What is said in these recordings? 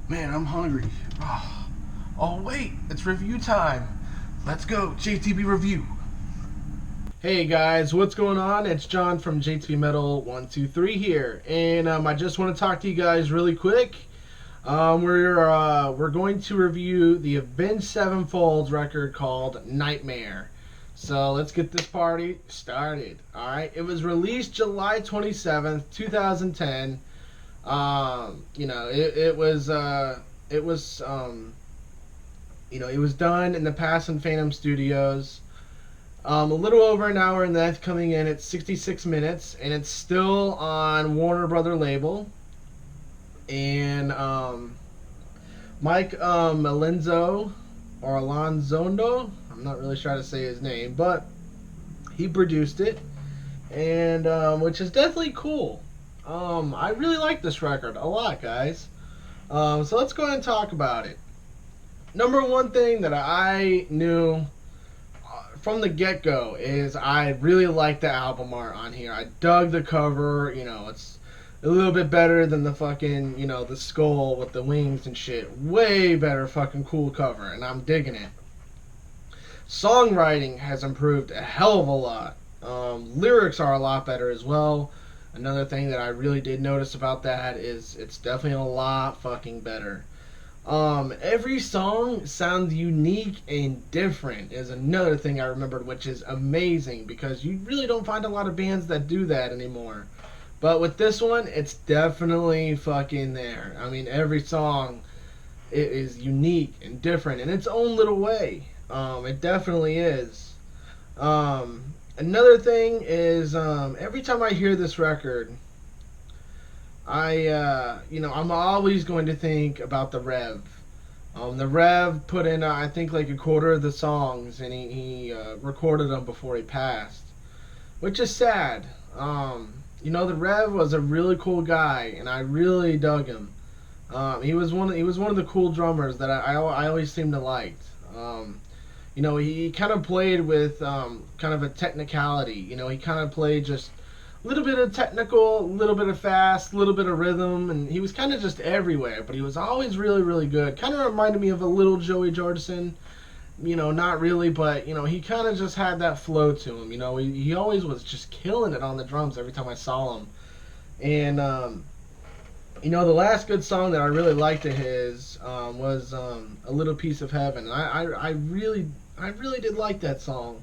Man, I'm hungry. Oh, wait, it's review time. Let's go, JTB review. Hey guys, what's going on? It's John from JTB Metal 123 here, and I just want to talk to you guys really quick. We're going to review the Avenged Sevenfold record called Nightmare. So let's get this party started. All right, it was released July 27th, 2010. It was done in the Pass and Phantom Studios. A little over an hour, and that's coming in at 66 minutes, and it's still on Warner Brother label. And Mike Malenzo or Alonzondo, I'm not really sure how to say his name, but he produced it, and which is definitely cool. I really like this record a lot, guys. So let's go ahead and talk about it. Number one thing that I knew from the get-go is I really like the album art on here. I dug the cover. It's a little bit better than the fucking, the skull with the wings and shit. Way better fucking cool cover, and I'm digging it. Songwriting has improved a hell of a lot. Lyrics are a lot better as well. Another thing that I really did notice about that is it's definitely a lot fucking better. Every song sounds unique and different is another thing I remembered, which is amazing because you really don't find a lot of bands that do that anymore. But with this one, it's definitely fucking there. I mean, every song is unique and different in its own little way. It definitely is. Another thing is, every time I hear this record, I'm always going to think about the Rev. The Rev put in, I think, like a quarter of the songs, and he recorded them before he passed, which is sad. The Rev was a really cool guy, and I really dug him. He was one of the cool drummers that I always seemed to like. He kind of played with kind of a technicality. He kind of played just a little bit of technical, a little bit of fast, a little bit of rhythm, and he was kind of just everywhere, but he was always really, really good. Kind of reminded me of a little Joey Jordison. Not really, but, he kind of just had that flow to him. He always was just killing it on the drums every time I saw him. And, the last good song that I really liked of his was A Little Piece of Heaven. And I really did like that song.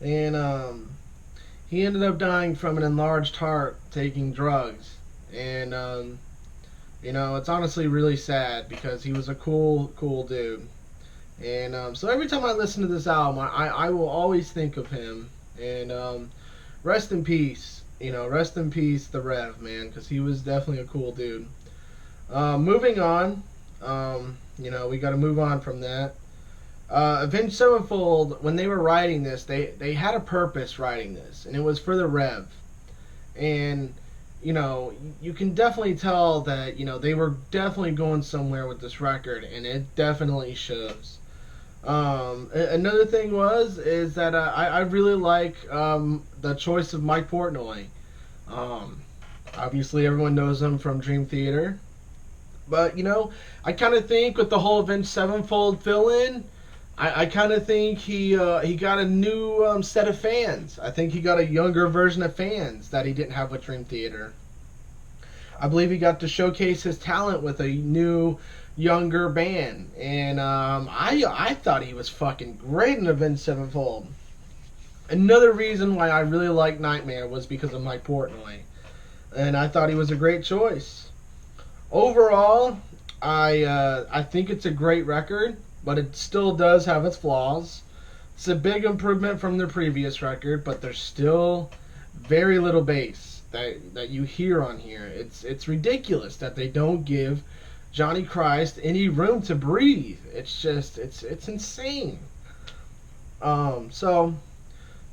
And he ended up dying from an enlarged heart taking drugs. And, it's honestly really sad because he was a cool dude. And so every time I listen to this album, I will always think of him. And rest in peace. Rest in peace, the Rev, man, because he was definitely a cool dude. Moving on, we got to move on from that. Avenged Sevenfold, when they were writing this, they had a purpose writing this, and it was for the Rev. And, you can definitely tell that, they were definitely going somewhere with this record, and it definitely shows. Another thing is that I really like the choice of Mike Portnoy. Obviously, everyone knows him from Dream Theater. But, I kind of think with the whole Avenged Sevenfold fill-in, I kind of think he got a new set of fans. I think he got a younger version of fans that he didn't have with Dream Theater. I believe he got to showcase his talent with a new, younger band. And I thought he was fucking great in Avenged Sevenfold. Another reason why I really liked Nightmare was because of Mike Portnoy. And I thought he was a great choice. Overall, I think it's a great record, but it still does have its flaws. It's a big improvement from their previous record, but there's still very little bass that you hear on here. It's ridiculous that they don't give Johnny Christ any room to breathe. It's just it's insane. So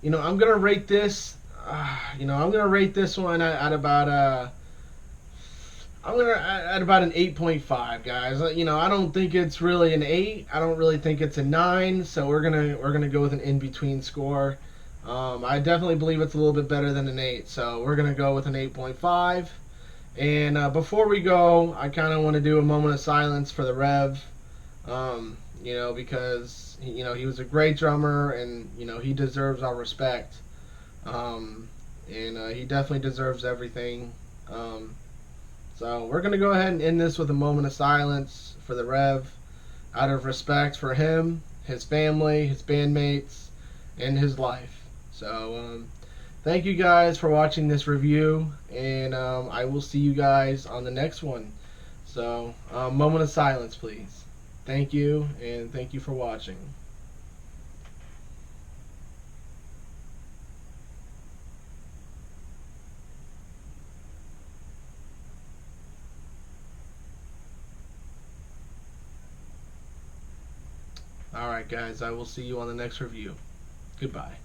I'm gonna rate this. I'm gonna rate this one at about I'm gonna at about an 8.5, guys. I don't think it's really an 8. I don't really think it's a 9. So we're gonna go with an in between score. I definitely believe it's a little bit better than an 8. So we're gonna go with an 8.5. And before we go, I kind of want to do a moment of silence for the Rev. Because he was a great drummer, and he deserves our respect. And he definitely deserves everything. Um, so we're gonna go ahead and end this with a moment of silence for the Rev, out of respect for him, his family, his bandmates, and his life. So thank you guys for watching this review, and I will see you guys on the next one. So moment of silence, please. Thank you, and thank you for watching. All right, guys, I will see you on the next review. Goodbye.